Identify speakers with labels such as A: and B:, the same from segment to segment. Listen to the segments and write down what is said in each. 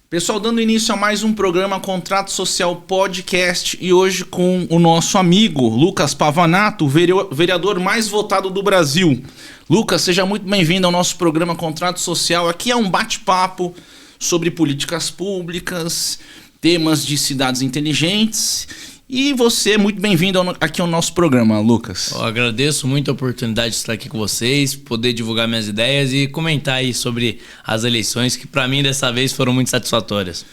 A: Pessoal, dando início a mais um programa Contrato Social Podcast e hoje com o nosso amigo Lucas Pavanato, o vereador mais votado do Brasil. Lucas, seja muito bem-vindo ao nosso programa Contrato Social. Aqui é um bate-papo sobre políticas públicas, temas de cidades inteligentes e você é muito bem-vindo aqui ao nosso programa, Lucas.
B: Eu agradeço muito a oportunidade de estar aqui com vocês, poder divulgar minhas ideias e comentar aí sobre as eleições que para mim dessa vez foram muito satisfatórias.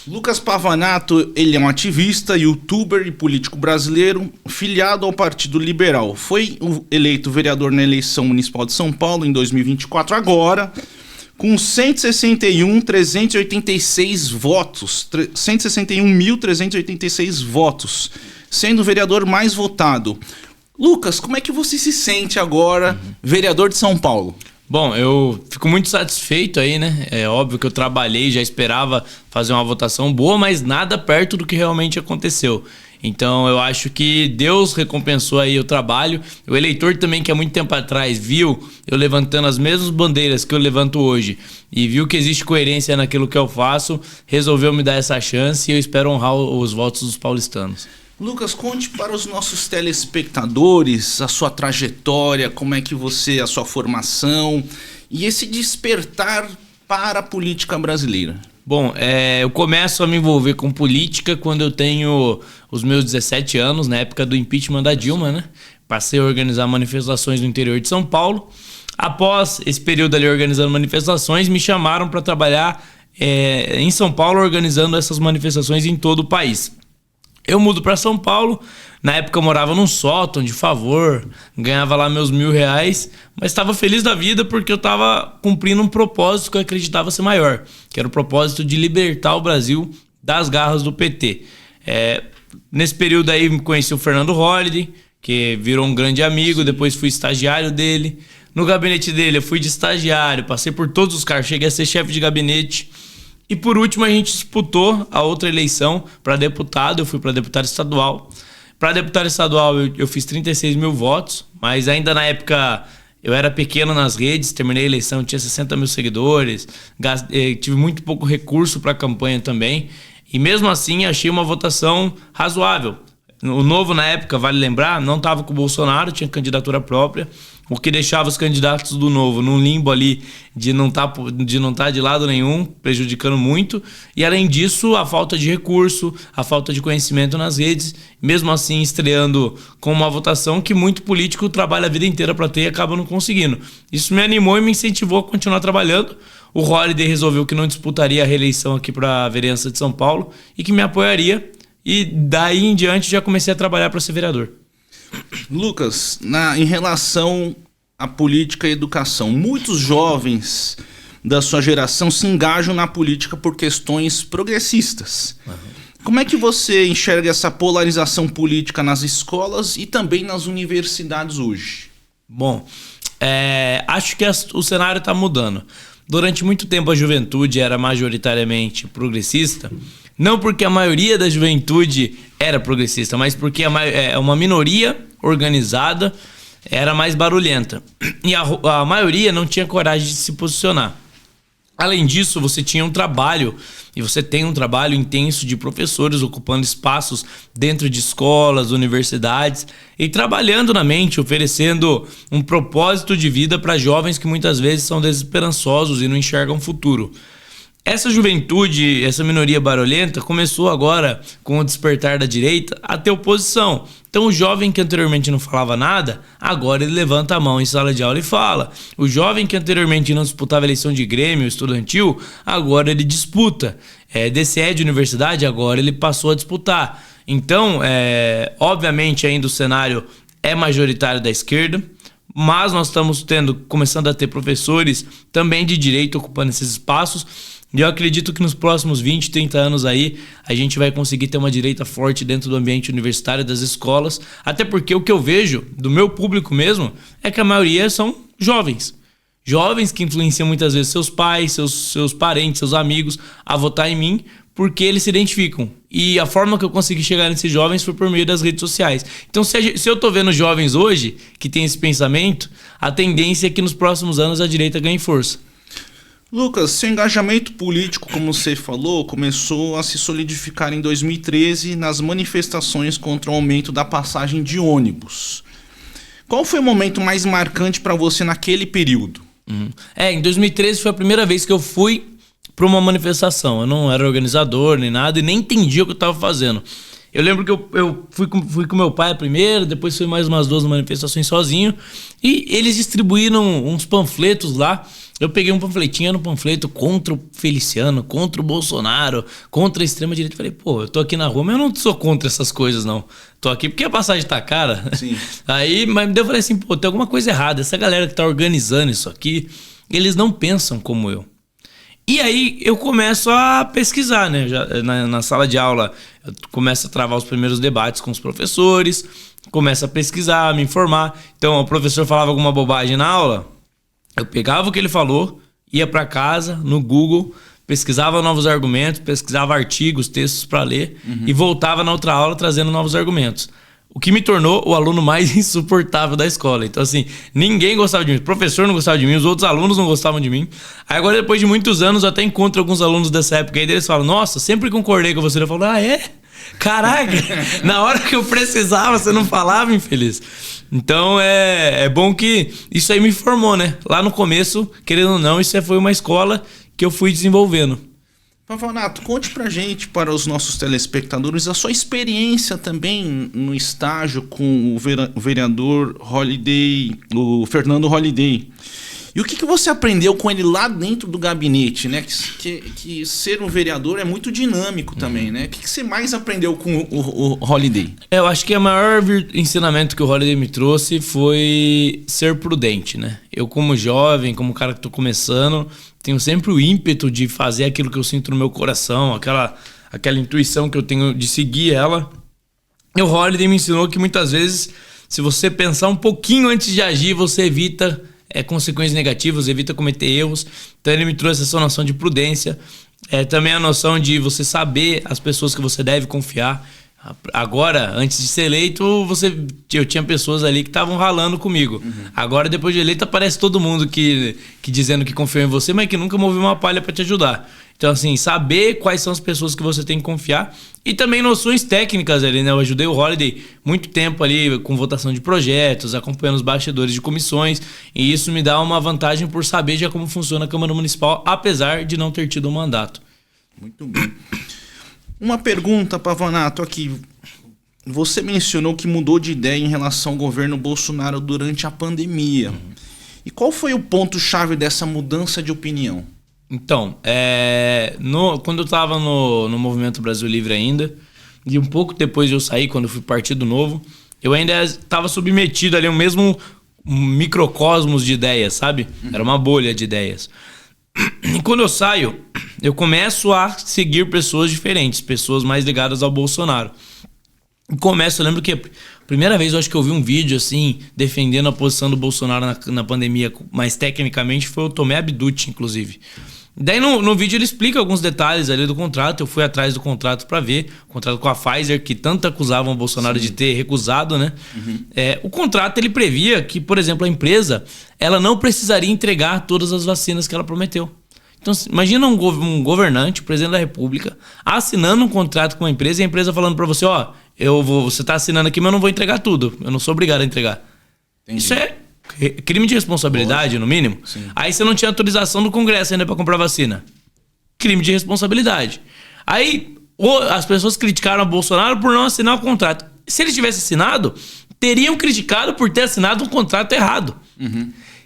A: Lucas Pavanato, ele é um ativista, youtuber e político brasileiro, filiado ao Partido Liberal. Foi eleito vereador na eleição municipal de São Paulo em 2024, agora com 161.386 votos, 161.386 votos, sendo o vereador mais votado. Lucas, como é que você se sente agora, vereador de São Paulo?
B: Bom, eu fico muito satisfeito aí, né? É óbvio que eu trabalhei, já esperava fazer uma votação boa, mas nada perto do que realmente aconteceu. Então eu acho que Deus recompensou aí o trabalho. O eleitor também, que há muito tempo atrás viu eu levantando as mesmas bandeiras que eu levanto hoje e viu que existe coerência naquilo que eu faço, resolveu me dar essa chance e eu espero honrar os votos dos paulistanos.
A: Lucas, conte para os nossos telespectadores a sua trajetória, como é que a sua formação e esse despertar para a política brasileira.
B: Bom, eu começo a me envolver com política quando eu tenho os meus 17 anos, na época do impeachment da Dilma, né? Passei a organizar manifestações no interior de São Paulo. Após esse período ali organizando manifestações, me chamaram para trabalhar em São Paulo organizando essas manifestações em todo o país. Eu mudo para São Paulo, na época eu morava num sótão de favor, ganhava lá meus R$1.000, mas estava feliz da vida porque eu estava cumprindo um propósito que eu acreditava ser maior, que era o propósito de libertar o Brasil das garras do PT. Nesse período aí conheci o Fernando Holliday, que virou um grande amigo, depois fui estagiário dele. No gabinete dele eu fui de estagiário, passei por todos os cargos, cheguei a ser chefe de gabinete. E por último a gente disputou a outra eleição para deputado, eu fui para deputado estadual. Para deputado estadual eu fiz 36 mil votos, mas ainda na época eu era pequeno nas redes, terminei a eleição, tinha 60 mil seguidores, tive muito pouco recurso para a campanha também. E mesmo assim achei uma votação razoável. O Novo na época, vale lembrar, não estava com o Bolsonaro, tinha candidatura própria, o que deixava os candidatos do Novo num limbo ali de não tá de lado nenhum, prejudicando muito. E além disso, a falta de recurso, a falta de conhecimento nas redes, mesmo assim estreando com uma votação que muito político trabalha a vida inteira para ter e acaba não conseguindo. Isso me animou e me incentivou a continuar trabalhando. O Holliday resolveu que não disputaria a reeleição aqui para a vereança de São Paulo e que me apoiaria. E daí em diante já comecei a trabalhar para ser vereador.
A: Lucas, em relação à política e educação, muitos jovens da sua geração se engajam na política por questões progressistas. Como é que você enxerga essa polarização política nas escolas e também nas universidades hoje?
B: Bom, acho que o cenário está mudando. Durante muito tempo a juventude era majoritariamente progressista, não porque a maioria da juventude era progressista, mas porque uma minoria organizada era mais barulhenta. E a maioria não tinha coragem de se posicionar. Além disso, você tinha um trabalho, e você tem um trabalho intenso de professores ocupando espaços dentro de escolas, universidades, e trabalhando na mente, oferecendo um propósito de vida para jovens que muitas vezes são desesperançosos e não enxergam futuro. Essa juventude, essa minoria barulhenta, começou agora, com o despertar da direita, a ter oposição. Então o jovem que anteriormente não falava nada, agora ele levanta a mão em sala de aula e fala. O jovem que anteriormente não disputava eleição de grêmio estudantil, agora ele disputa. DCE de universidade, agora ele passou a disputar. Então, obviamente ainda o cenário é majoritário da esquerda, mas nós estamos começando a ter professores também de direita ocupando esses espaços. E eu acredito que nos próximos 20, 30 anos aí, a gente vai conseguir ter uma direita forte dentro do ambiente universitário, das escolas. Até porque o que eu vejo do meu público mesmo é que a maioria são jovens. Jovens que influenciam muitas vezes seus pais, seus parentes, seus amigos a votar em mim, porque eles se identificam. E a forma que eu consegui chegar nesses jovens foi por meio das redes sociais. Então, se eu tô vendo jovens hoje que tem esse pensamento, a tendência é que nos próximos anos a direita ganhe força.
A: Lucas, seu engajamento político, como você falou, começou a se solidificar em 2013 nas manifestações contra o aumento da passagem de ônibus. Qual foi o momento mais marcante para você naquele período?
B: Em 2013 foi a primeira vez que eu fui para uma manifestação. Eu não era organizador nem nada e nem entendia o que eu estava fazendo. Eu lembro que eu fui com meu pai a primeira, depois fui mais umas 2 manifestações sozinho. E eles distribuíram uns panfletos lá. Eu peguei um panfletinho, era um panfleto contra o Feliciano, contra o Bolsonaro, contra a extrema-direita. Falei, pô, eu tô aqui na rua, mas eu não sou contra essas coisas, não. Tô aqui porque a passagem tá cara.
A: Sim.
B: Mas eu falei assim, pô, tem alguma coisa errada. Essa galera que tá organizando isso aqui, eles não pensam como eu. E aí eu começo a pesquisar, né? Já, na sala de aula, eu começo a travar os primeiros debates com os professores, começo a pesquisar, a me informar. Então, o professor falava alguma bobagem na aula, eu pegava o que ele falou, ia para casa, no Google, pesquisava novos argumentos, pesquisava artigos, textos para ler e voltava na outra aula trazendo novos argumentos. O que me tornou o aluno mais insuportável da escola. Então, assim, ninguém gostava de mim. O professor não gostava de mim, os outros alunos não gostavam de mim. Aí agora, depois de muitos anos, eu até encontro alguns alunos dessa época aí, eles falam, nossa, sempre concordei com você. Eu falo, é? Caraca, na hora que eu precisava, você não falava, infeliz. Então, é bom que isso aí me formou, né? Lá no começo, querendo ou não, isso foi uma escola que eu fui desenvolvendo.
A: Pavanato, conte pra gente, para os nossos telespectadores, a sua experiência também no estágio com o vereador Holliday, o Fernando Holliday. E o que você aprendeu com ele lá dentro do gabinete, né? Que ser um vereador é muito dinâmico também, né? O que você mais aprendeu com o Holliday?
B: Eu acho que o maior ensinamento que o Holliday me trouxe foi ser prudente, né? Eu, como jovem, como cara que tô começando, tenho sempre o ímpeto de fazer aquilo que eu sinto no meu coração, aquela intuição que eu tenho de seguir ela. E o Holliday me ensinou que muitas vezes, se você pensar um pouquinho antes de agir, você evita consequências negativas, evita cometer erros. Então ele me trouxe essa noção de prudência, também a noção de você saber as pessoas que você deve confiar. Agora, antes de ser eleito, eu tinha pessoas ali que estavam ralando comigo. Agora, depois de eleito, aparece todo mundo que dizendo que confiou em você, mas que nunca moveu uma palha para te ajudar. Então, assim, saber quais são as pessoas que você tem que confiar e também noções técnicas ali, né? Eu ajudei o Holliday muito tempo ali com votação de projetos, acompanhando os bastidores de comissões, e isso me dá uma vantagem por saber já como funciona a Câmara Municipal, apesar de não ter tido um mandato.
A: Muito bem. Uma pergunta, Pavanato, aqui. Você mencionou que mudou de ideia em relação ao governo Bolsonaro durante a pandemia. E qual foi o ponto-chave dessa mudança de opinião?
B: Então, quando eu estava no Movimento Brasil Livre ainda, e um pouco depois de eu sair, quando eu fui Partido Novo, eu ainda estava submetido ali ao mesmo microcosmos de ideias, sabe? Era uma bolha de ideias. E quando eu saio, eu começo a seguir pessoas diferentes, pessoas mais ligadas ao Bolsonaro. Eu lembro que a primeira vez eu acho que eu vi um vídeo assim, defendendo a posição do Bolsonaro na pandemia, mais tecnicamente, foi o Tomé Abdutti, inclusive. Daí no vídeo ele explica alguns detalhes ali do contrato. Eu fui atrás do contrato para ver, o contrato com a Pfizer, que tanto acusavam o Bolsonaro de ter recusado, né? O contrato ele previa que, por exemplo, a empresa ela não precisaria entregar todas as vacinas que ela prometeu. Então, imagina um governante, presidente da República, assinando um contrato com uma empresa e a empresa falando para você, você tá assinando aqui, mas eu não vou entregar tudo. Eu não sou obrigado a entregar. Entendi. Isso é crime de responsabilidade, no mínimo. Sim. Aí você não tinha autorização do Congresso ainda para comprar vacina. Crime de responsabilidade. Aí as pessoas criticaram o Bolsonaro por não assinar o contrato. Se ele tivesse assinado, teriam criticado por ter assinado um contrato errado.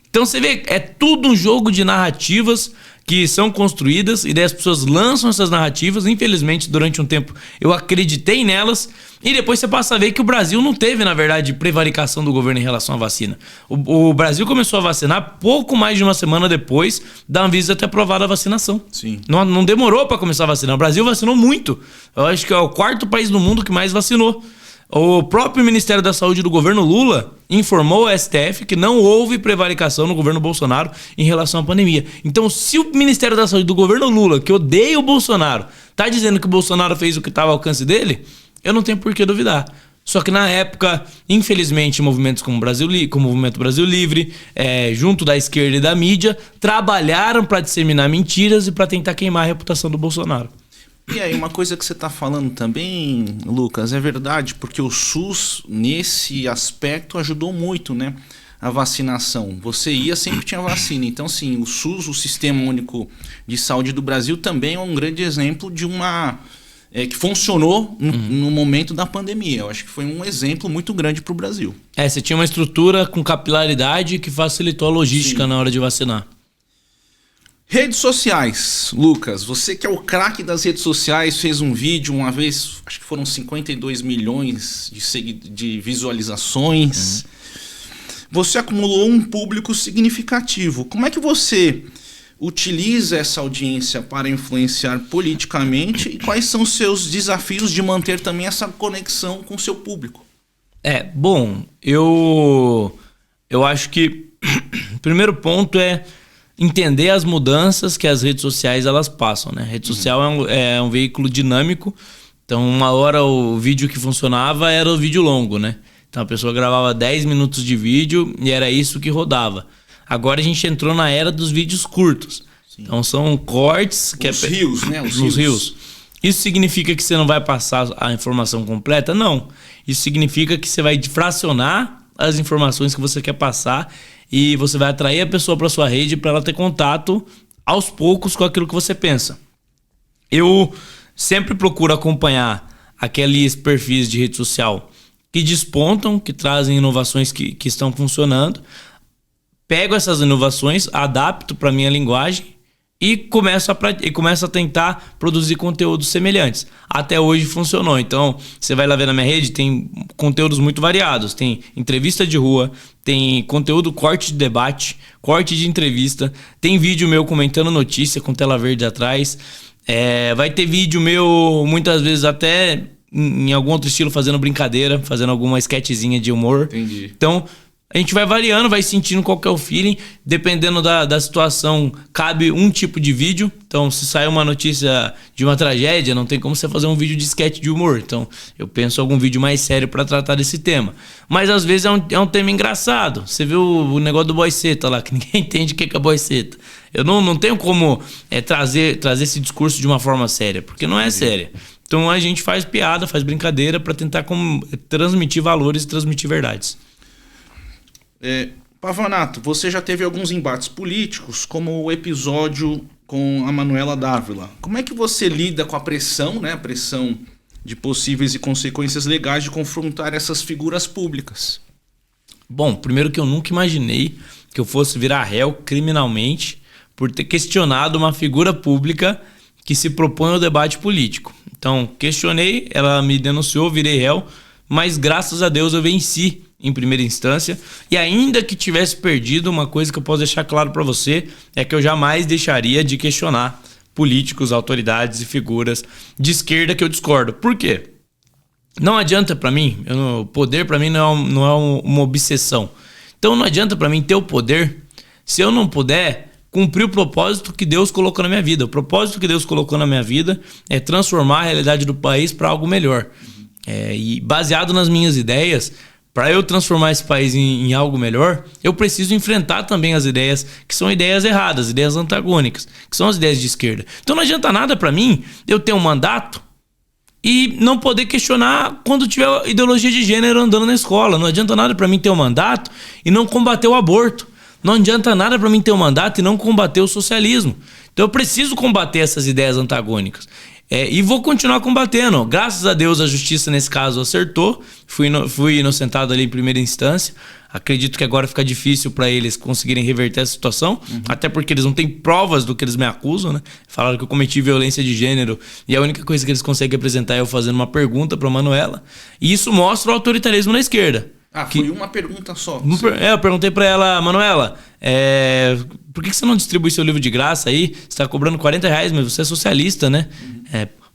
B: Então você vê, é tudo um jogo de narrativas que são construídas, e daí as pessoas lançam essas narrativas. Infelizmente, durante um tempo eu acreditei nelas, e depois você passa a ver que o Brasil não teve, na verdade, prevaricação do governo em relação à vacina. O Brasil começou a vacinar pouco mais de uma semana depois da Anvisa ter aprovado a vacinação.
A: Sim.
B: Não demorou para começar a vacinar. O Brasil vacinou muito. Eu acho que é o 4º país do mundo que mais vacinou. O próprio Ministério da Saúde do governo Lula informou ao STF que não houve prevaricação no governo Bolsonaro em relação à pandemia. Então, se o Ministério da Saúde do governo Lula, que odeia o Bolsonaro, tá dizendo que o Bolsonaro fez o que estava ao alcance dele, eu não tenho por que duvidar. Só que na época, infelizmente, movimentos como o Movimento Brasil Livre, junto da esquerda e da mídia, trabalharam para disseminar mentiras e para tentar queimar a reputação do Bolsonaro.
A: E aí, uma coisa que você está falando também, Lucas, é verdade, porque o SUS, nesse aspecto, ajudou muito, né? A vacinação. Você ia, sempre tinha vacina. Então, sim, o SUS, o Sistema Único de Saúde do Brasil, também é um grande exemplo de uma... que funcionou no momento da pandemia. Eu acho que foi um exemplo muito grande para o Brasil.
B: Você tinha uma estrutura com capilaridade que facilitou a logística Sim. na hora de vacinar.
A: Redes sociais, Lucas, você que é o craque das redes sociais, fez um vídeo uma vez, acho que foram 52 milhões de visualizações. Você acumulou um público significativo. Como é que você utiliza essa audiência para influenciar politicamente e quais são os seus desafios de manter também essa conexão com o seu público?
B: Bom, eu acho que o primeiro ponto é entender as mudanças que as redes sociais elas passam, né? A rede social é um veículo dinâmico, então uma hora o vídeo que funcionava era o vídeo longo, né? Então a pessoa gravava 10 minutos de vídeo e era isso que rodava. Agora a gente entrou na era dos vídeos curtos. Sim. Então são cortes...
A: Os rios, né?
B: Os rios. Isso significa que você não vai passar a informação completa? Não. Isso significa que você vai fracionar as informações que você quer passar e você vai atrair a pessoa para sua rede para ela ter contato aos poucos com aquilo que você pensa. Eu sempre procuro acompanhar aqueles perfis de rede social que despontam, que trazem inovações que estão funcionando. Pego essas inovações, adapto para minha linguagem e começo a tentar produzir conteúdos semelhantes. Até hoje funcionou. Então, você vai lá ver na minha rede, tem conteúdos muito variados. Tem entrevista de rua, tem conteúdo corte de debate, corte de entrevista, tem vídeo meu comentando notícia com tela verde atrás. Vai ter vídeo meu, muitas vezes até em algum outro estilo, fazendo brincadeira, fazendo alguma sketchzinha de humor.
A: Entendi.
B: Então, a gente vai variando, vai sentindo qual que é o feeling. Dependendo da situação, cabe um tipo de vídeo. Então, se sai uma notícia de uma tragédia, não tem como você fazer um vídeo de sketch de humor. Então, eu penso em algum vídeo mais sério para tratar desse tema. Mas, às vezes, é um tema engraçado. Você viu o negócio do boiceta lá, que ninguém entende o que é boiceta. Eu não tenho como trazer esse discurso de uma forma séria, porque não é séria. Então, a gente faz piada, faz brincadeira para tentar transmitir valores e transmitir verdades.
A: Pavanato, você já teve alguns embates políticos, como o episódio com a Manuela Dávila. Como é que você lida com a pressão, né? A pressão de possíveis e consequências legais de confrontar essas figuras públicas?
B: Bom, primeiro que eu nunca imaginei que eu fosse virar réu criminalmente por ter questionado uma figura pública que se propõe ao debate político. Então, questionei, ela me denunciou, virei réu, mas graças a Deus eu venci em primeira instância, e ainda que tivesse perdido, uma coisa que eu posso deixar claro para você é que eu jamais deixaria de questionar políticos, autoridades e figuras de esquerda que eu discordo. Por quê? Não adianta para mim, o poder para mim não é uma obsessão. Então não adianta para mim ter o poder se eu não puder cumprir o propósito que Deus colocou na minha vida. O propósito que Deus colocou na minha vida é transformar a realidade do país para algo melhor. E baseado nas minhas ideias, para eu transformar esse país em algo melhor, eu preciso enfrentar também as ideias que são ideias erradas, ideias antagônicas, que são as ideias de esquerda. Então não adianta nada para mim eu ter um mandato e não poder questionar quando tiver ideologia de gênero andando na escola. Não adianta nada para mim ter um mandato e não combater o aborto. Não adianta nada para mim ter um mandato e não combater o socialismo. Então eu preciso combater essas ideias antagônicas. E vou continuar combatendo. Graças a Deus a justiça nesse caso acertou. Fui inocentado ali em primeira instância. Acredito que agora fica difícil para eles conseguirem reverter essa situação, até porque eles não têm provas do que eles me acusam, né? Falaram que eu cometi violência de gênero e a única coisa que eles conseguem apresentar é eu fazendo uma pergunta para Manuela. E isso mostra o autoritarismo na esquerda.
A: Foi uma pergunta só.
B: Eu perguntei pra ela, Manuela, por que você não distribui seu livro de graça aí? Você tá cobrando R$40, mas você é socialista, né?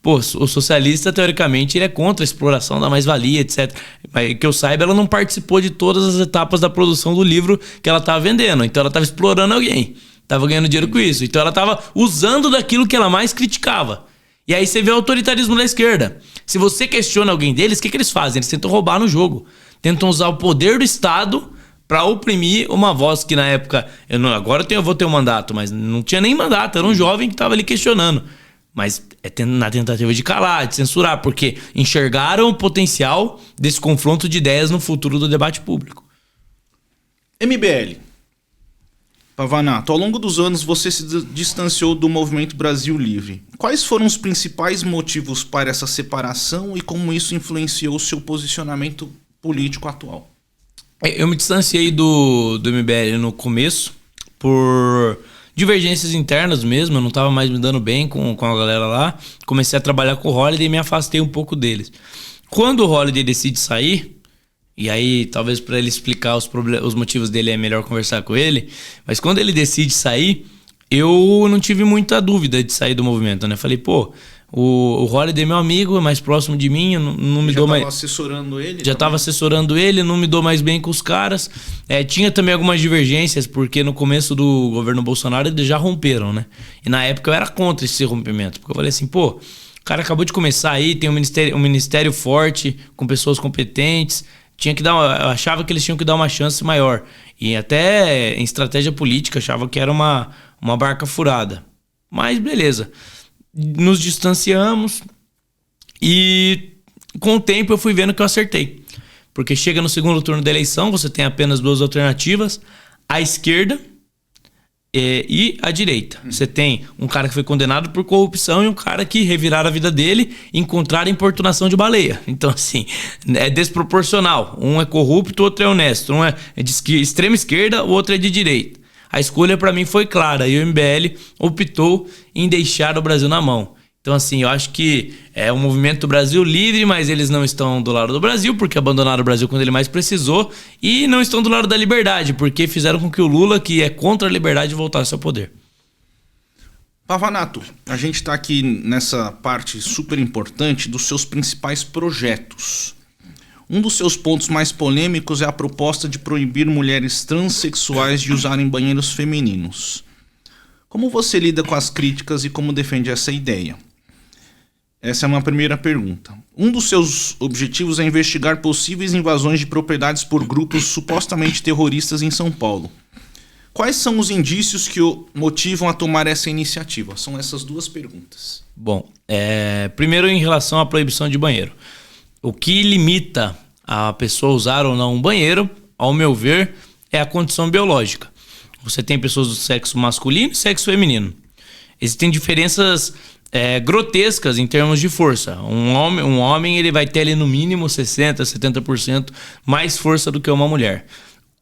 B: Pô, o socialista, teoricamente, ele é contra a exploração da mais-valia, etc. Mas que eu saiba, ela não participou de todas as etapas da produção do livro que ela estava vendendo. Então ela estava explorando alguém, estava ganhando dinheiro com isso. Então ela estava usando daquilo que ela mais criticava. E aí você vê o autoritarismo da esquerda. Se você questiona alguém deles, o que eles fazem? Eles tentam roubar no jogo. Tentam usar o poder do Estado para oprimir uma voz que na época... Agora eu vou ter um mandato, mas não tinha nem mandato. Era um jovem que estava ali questionando. Mas na tentativa de calar, de censurar, porque enxergaram o potencial desse confronto de ideias no futuro do debate público.
A: MBL. Pavanato, ao longo dos anos você se distanciou do Movimento Brasil Livre. Quais foram os principais motivos para essa separação e como isso influenciou o seu posicionamento político atual?
B: Eu me distanciei do MBL no começo por divergências internas mesmo, eu não estava mais me dando bem com a galera lá. Comecei a trabalhar com o Holliday e me afastei um pouco deles. Quando o Holliday decide sair, e aí talvez para ele explicar os motivos dele é melhor conversar com ele, mas quando ele decide sair, eu não tive muita dúvida de sair do movimento, né? Falei, pô, o Holliday é meu amigo, é mais próximo de mim, eu não me dou mais... Já estava assessorando ele, não me dou mais bem com os caras. Tinha também algumas divergências, porque no começo do governo Bolsonaro eles já romperam, né? E na época eu era contra esse rompimento, porque eu falei assim, pô, o cara acabou de começar aí, tem um ministério forte, com pessoas competentes, eu achava que eles tinham que dar uma chance maior. E até em estratégia política achava que era uma barca furada. Mas beleza. Nos distanciamos e com o tempo eu fui vendo que eu acertei. Porque chega no segundo turno da eleição, você tem apenas duas alternativas: a esquerda e a direita. Você tem um cara que foi condenado por corrupção e um cara que reviraram a vida dele e encontraram importunação de baleia. Então, assim, é desproporcional. Um é corrupto, o outro é honesto. Um é de extrema esquerda, o outro é de direita. A escolha para mim foi clara e o MBL optou em deixar o Brasil na mão. Então, assim, eu acho que é um movimento do Brasil livre, mas eles não estão do lado do Brasil, porque abandonaram o Brasil quando ele mais precisou, e não estão do lado da liberdade, porque fizeram com que o Lula, que é contra a liberdade, voltasse ao poder.
A: Pavanato, a gente está aqui nessa parte super importante dos seus principais projetos. Um dos seus pontos mais polêmicos é a proposta de proibir mulheres transexuais de usarem banheiros femininos. Como você lida com as críticas e como defende essa ideia? Essa é uma primeira pergunta. Um dos seus objetivos é investigar possíveis invasões de propriedades por grupos supostamente terroristas em São Paulo. Quais são os indícios que o motivam a tomar essa iniciativa? São essas duas perguntas.
B: Bom, primeiro em relação à proibição de banheiro. O que limita a pessoa usar ou não um banheiro, ao meu ver, é a condição biológica. Você tem pessoas do sexo masculino e sexo feminino. Existem diferenças grotescas em termos de força. Um homem ele vai ter ali no mínimo 60%, 70% mais força do que uma mulher.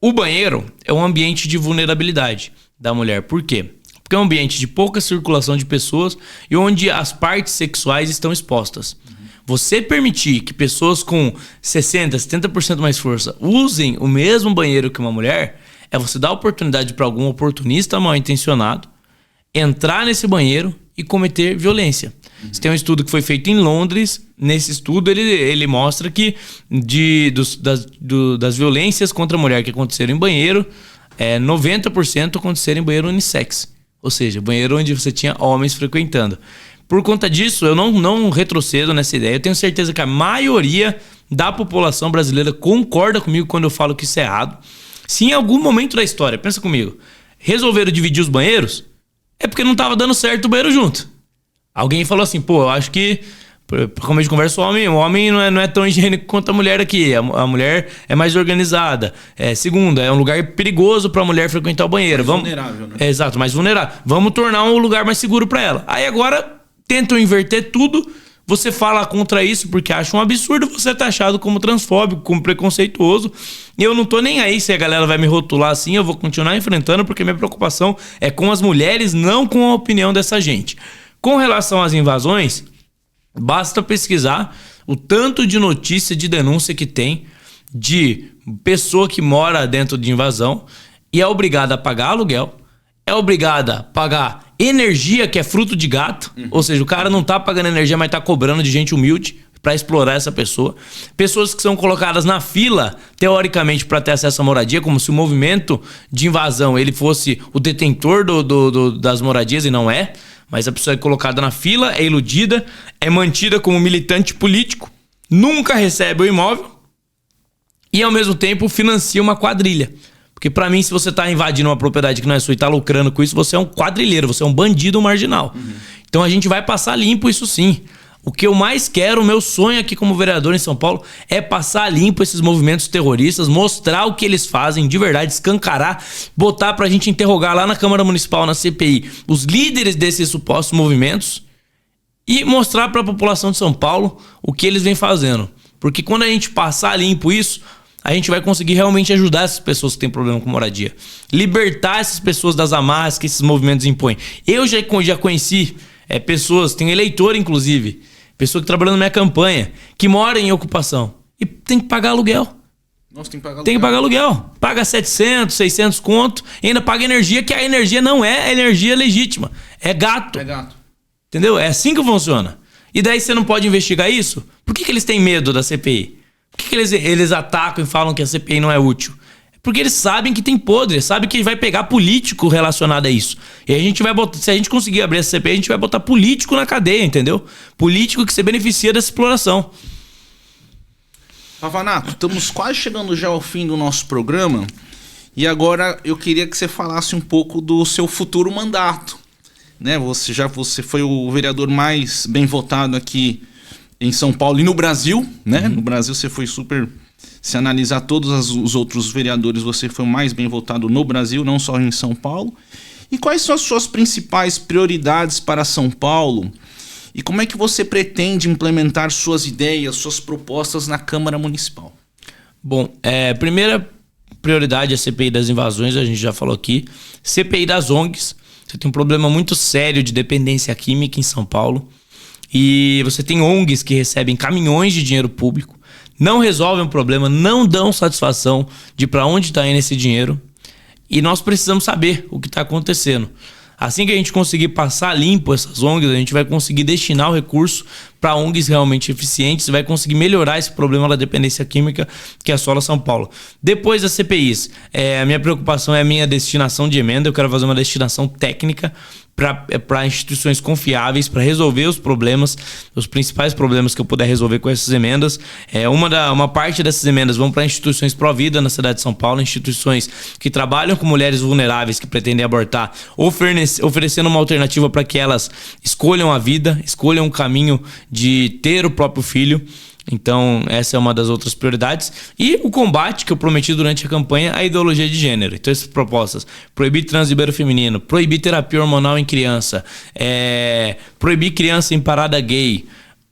B: O banheiro é um ambiente de vulnerabilidade da mulher. Por quê? Porque é um ambiente de pouca circulação de pessoas e onde as partes sexuais estão expostas. Você permitir que pessoas com 60%, 70% mais força usem o mesmo banheiro que uma mulher, é você dar oportunidade para algum oportunista mal intencionado entrar nesse banheiro e cometer violência. Você tem um estudo que foi feito em Londres. Nesse estudo ele mostra que das violências contra a mulher que aconteceram em banheiro, 90% aconteceram em banheiro unissex. Ou seja, banheiro onde você tinha homens frequentando. Por conta disso, eu não retrocedo nessa ideia. Eu tenho certeza que a maioria da população brasileira concorda comigo quando eu falo que isso é errado. Se em algum momento da história, pensa comigo, resolveram dividir os banheiros, é porque não estava dando certo o banheiro junto. Alguém falou assim, pô, eu acho que, para começo de conversa, o homem não é tão higiênico quanto a mulher aqui. A mulher é mais organizada. Segundo, é um lugar perigoso para a mulher frequentar o banheiro.
A: Mais vulnerável, né?
B: Exato, mais vulnerável. Vamos tornar um lugar mais seguro para ela. Aí agora tentam inverter tudo. Você fala contra isso porque acha um absurdo você tá achado como transfóbico, como preconceituoso. E eu não tô nem aí se a galera vai me rotular assim, eu vou continuar enfrentando porque minha preocupação é com as mulheres, não com a opinião dessa gente. Com relação às invasões, basta pesquisar o tanto de notícia, de denúncia que tem de pessoa que mora dentro de invasão e é obrigada a pagar aluguel, é obrigada a pagar energia que é fruto de gato, ou seja, o cara não tá pagando energia, mas tá cobrando de gente humilde para explorar essa pessoa. Pessoas que são colocadas na fila, teoricamente, para ter acesso à moradia, como se o movimento de invasão ele fosse o detentor das moradias, e não é. Mas a pessoa é colocada na fila, é iludida, é mantida como militante político, nunca recebe o imóvel e, ao mesmo tempo, financia uma quadrilha. Porque, pra mim, se você tá invadindo uma propriedade que não é sua e tá lucrando com isso, você é um quadrilheiro, você é um bandido marginal. Então, a gente vai passar limpo isso sim. O que eu mais quero, o meu sonho aqui como vereador em São Paulo, é passar limpo esses movimentos terroristas, mostrar o que eles fazem de verdade, escancarar, botar pra gente interrogar lá na Câmara Municipal, na CPI, os líderes desses supostos movimentos e mostrar pra população de São Paulo o que eles vêm fazendo. Porque quando a gente passar limpo isso, a gente vai conseguir realmente ajudar essas pessoas que têm problema com moradia. Libertar essas pessoas das amarras que esses movimentos impõem. Eu já conheci pessoas, tem eleitor inclusive, pessoa que trabalhou na minha campanha, que mora em ocupação e tem que pagar aluguel.
A: Nossa, tem que pagar aluguel.
B: Tem que pagar aluguel. Paga 700, 600 conto, e ainda paga energia, que a energia não é energia legítima. É gato.
A: É gato.
B: Entendeu? É assim que funciona. E daí você não pode investigar isso? Por que eles têm medo da CPI? Por que eles atacam e falam que a CPI não é útil? Porque eles sabem que tem podre, sabem que vai pegar político relacionado a isso. E a gente vai botar, se a gente conseguir abrir essa CPI, a gente vai botar político na cadeia, entendeu? Político que se beneficia dessa exploração.
A: Pavanato, estamos quase chegando já ao fim do nosso programa. E agora eu queria que você falasse um pouco do seu futuro mandato. Né? Você foi o vereador mais bem votado aqui em São Paulo e no Brasil, né? No Brasil você foi super... Se analisar todos os outros vereadores, você foi o mais bem votado no Brasil, não só em São Paulo. E quais são as suas principais prioridades para São Paulo? E como é que você pretende implementar suas ideias, suas propostas na Câmara Municipal?
B: Bom, primeira prioridade é a CPI das invasões, a gente já falou aqui. CPI das ONGs. Você tem um problema muito sério de dependência química em São Paulo. E você tem ONGs que recebem caminhões de dinheiro público, não resolvem o problema, não dão satisfação de para onde está indo esse dinheiro. E nós precisamos saber o que está acontecendo. Assim que a gente conseguir passar limpo essas ONGs, a gente vai conseguir destinar o recurso para ONGs realmente eficientes e vai conseguir melhorar esse problema da dependência química que assola São Paulo. Depois das CPIs, a minha preocupação é a minha destinação de emenda. Eu quero fazer uma destinação técnica para instituições confiáveis, para resolver os problemas, os principais problemas que eu puder resolver com essas emendas. Uma parte dessas emendas vão para instituições pró-vida na cidade de São Paulo, instituições que trabalham com mulheres vulneráveis que pretendem abortar, oferecendo uma alternativa para que elas escolham a vida, escolham o caminho de ter o próprio filho. Então, essa é uma das outras prioridades. E o combate que eu prometi durante a campanha à ideologia de gênero. Então, essas propostas: proibir transibero feminino, proibir terapia hormonal em criança, proibir criança em parada gay,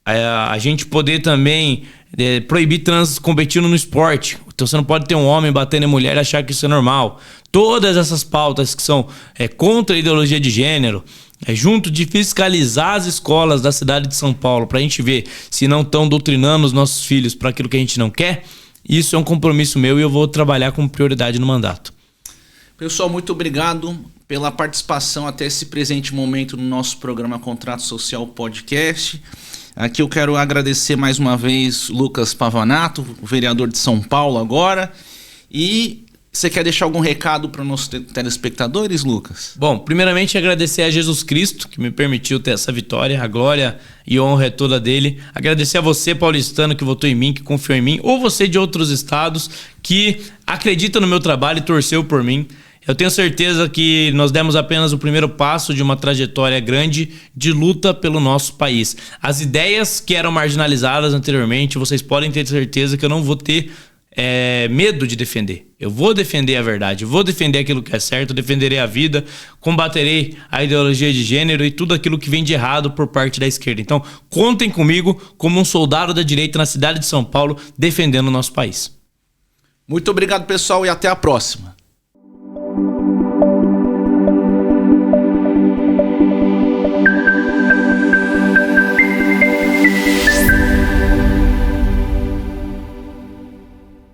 B: a gente poder também proibir trans competindo no esporte. Então, você não pode ter um homem batendo em mulher e achar que isso é normal. Todas essas pautas que são contra a ideologia de gênero, junto de fiscalizar as escolas da cidade de São Paulo para a gente ver se não estão doutrinando os nossos filhos para aquilo que a gente não quer. Isso é um compromisso meu e eu vou trabalhar com prioridade no mandato.
A: Pessoal, muito obrigado pela participação até esse presente momento no nosso programa Contrato Social Podcast. Aqui eu quero agradecer mais uma vez Lucas Pavanato, vereador de São Paulo agora. E você quer deixar algum recado para os nossos telespectadores, Lucas?
B: Bom, primeiramente agradecer a Jesus Cristo, que me permitiu ter essa vitória. A glória e honra é toda dele. Agradecer a você, paulistano, que votou em mim, que confiou em mim, ou você de outros estados que acredita no meu trabalho e torceu por mim. Eu tenho certeza que nós demos apenas o primeiro passo de uma trajetória grande de luta pelo nosso país. As ideias que eram marginalizadas anteriormente, vocês podem ter certeza que eu não vou ter medo de defender. Eu vou defender a verdade, vou defender aquilo que é certo, defenderei a vida, combaterei a ideologia de gênero e tudo aquilo que vem de errado por parte da esquerda. Então, contem comigo como um soldado da direita na cidade de São Paulo, defendendo o nosso país.
A: Muito obrigado, pessoal, e até a próxima.